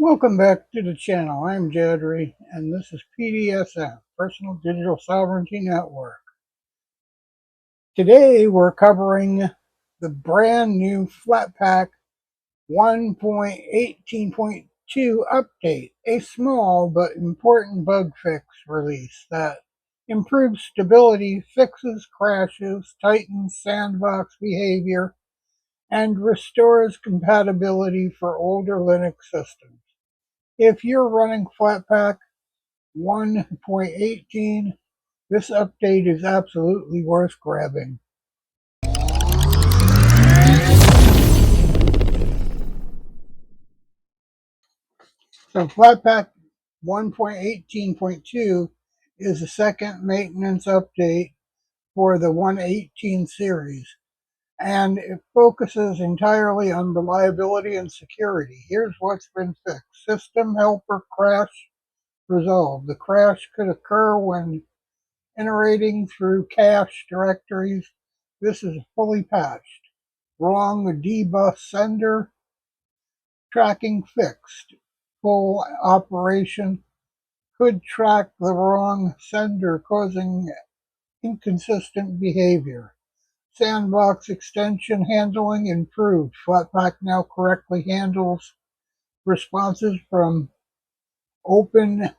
Welcome back to the channel. I'm Jadri, and this is PDSN, Personal Digital Sovereignty Network. Today we're covering the brand new Flatpak 1.18.2 update, a small but important bug fix release that improves stability, fixes crashes, tightens sandbox behavior, and restores compatibility for older Linux systems. If you're running Flatpak 1.18, this update is absolutely worth grabbing. So Flatpak 1.18.2 is the second maintenance update for the 1.18 series, and it focuses entirely on reliability and security. Here's what's been fixed. System helper crash resolved. The crash could occur when iterating through cache directories. This is fully patched. Wrong dbus sender tracking fixed. Full operation could track the wrong sender, causing inconsistent behavior. Sandbox extension handling improved. Flatpak now correctly handles responses from openSUSE,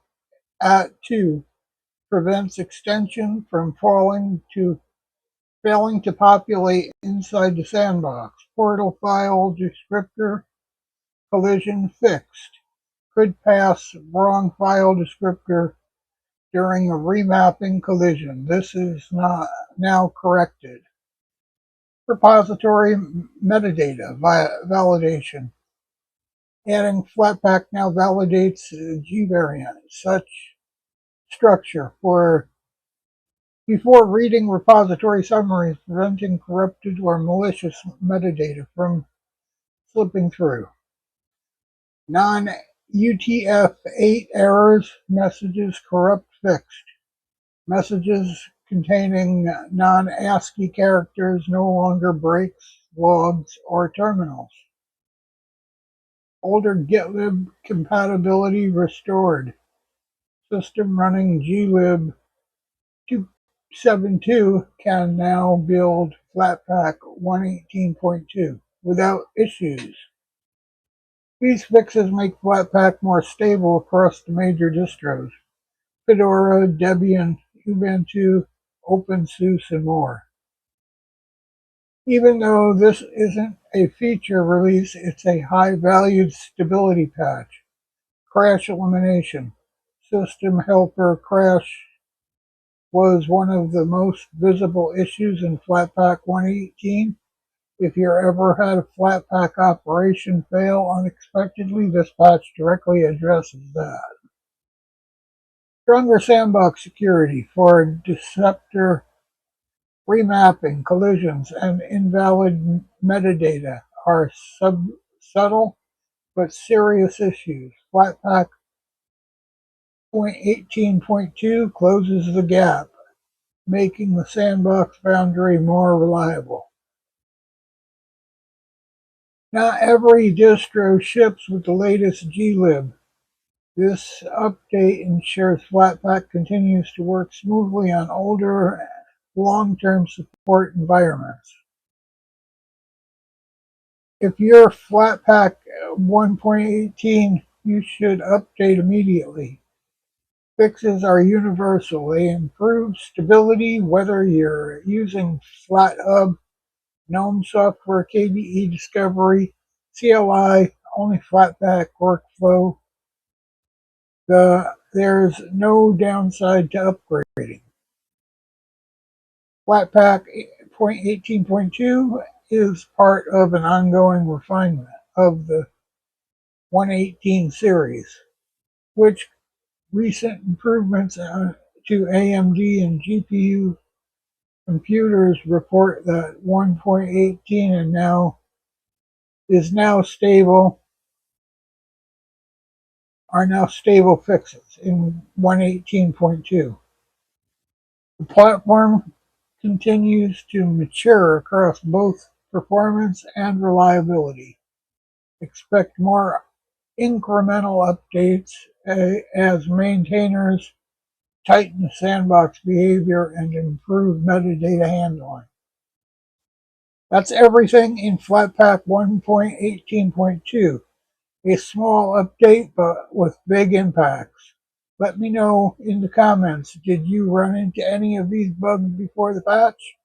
prevents extension from failing to populate inside the sandbox. Portal file descriptor collision fixed. Could pass wrong file descriptor during a remapping collision. This is now corrected. Repository metadata validation. Adding Flatpak now validates G variant. Such structure before reading repository summaries, preventing corrupted or malicious metadata from slipping through. Non-UTF-8 errors, messages corrupt fixed. Messages containing non-ASCII characters no longer breaks logs or terminals. Older GLib compatibility restored. System running GLib 2.7.2 can now build Flatpak 1.18.2 without issues. These fixes make Flatpak more stable across the major distros: Fedora, Debian, Ubuntu, openSUSE, and more. Even though this isn't a feature release, it's a high-valued stability patch. Crash elimination. System helper crash was one of the most visible issues in Flatpak 1.18. If you ever had a Flatpak operation fail unexpectedly, this patch directly addresses that. Stronger sandbox security for descriptor remapping, collisions, and invalid metadata are subtle but serious issues. Flatpak 1.18.2 closes the gap, making the sandbox boundary more reliable. Not every distro ships with the latest GLib. This update ensures Flatpak continues to work smoothly on older, long-term support environments. If you're Flatpak 1.18, you should update immediately. Fixes are universal. They improve stability whether you're using FlatHub, GNOME software, KDE Discovery, CLI, only Flatpak workflow. There's no downside to upgrading. Flatpak 1.18.2 is part of an ongoing refinement of the 1.18 series, which recent improvements to AMD and GPU computers report that 1.18 is now stable fixes in 1.18.2. The platform continues to mature across both performance and reliability. Expect more incremental updates as maintainers tighten sandbox behavior and improve metadata handling. That's everything in Flatpak 1.18.2. A small update, but with big impacts. Let me know in the comments, did you run into any of these bugs before the patch?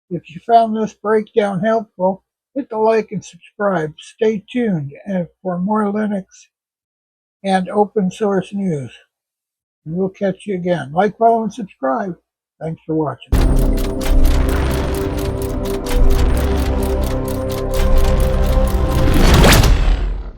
If you found this breakdown helpful, hit the like and subscribe. Stay tuned for more Linux and open source news. And we'll catch you again. Like, follow, and subscribe. Thanks for watching.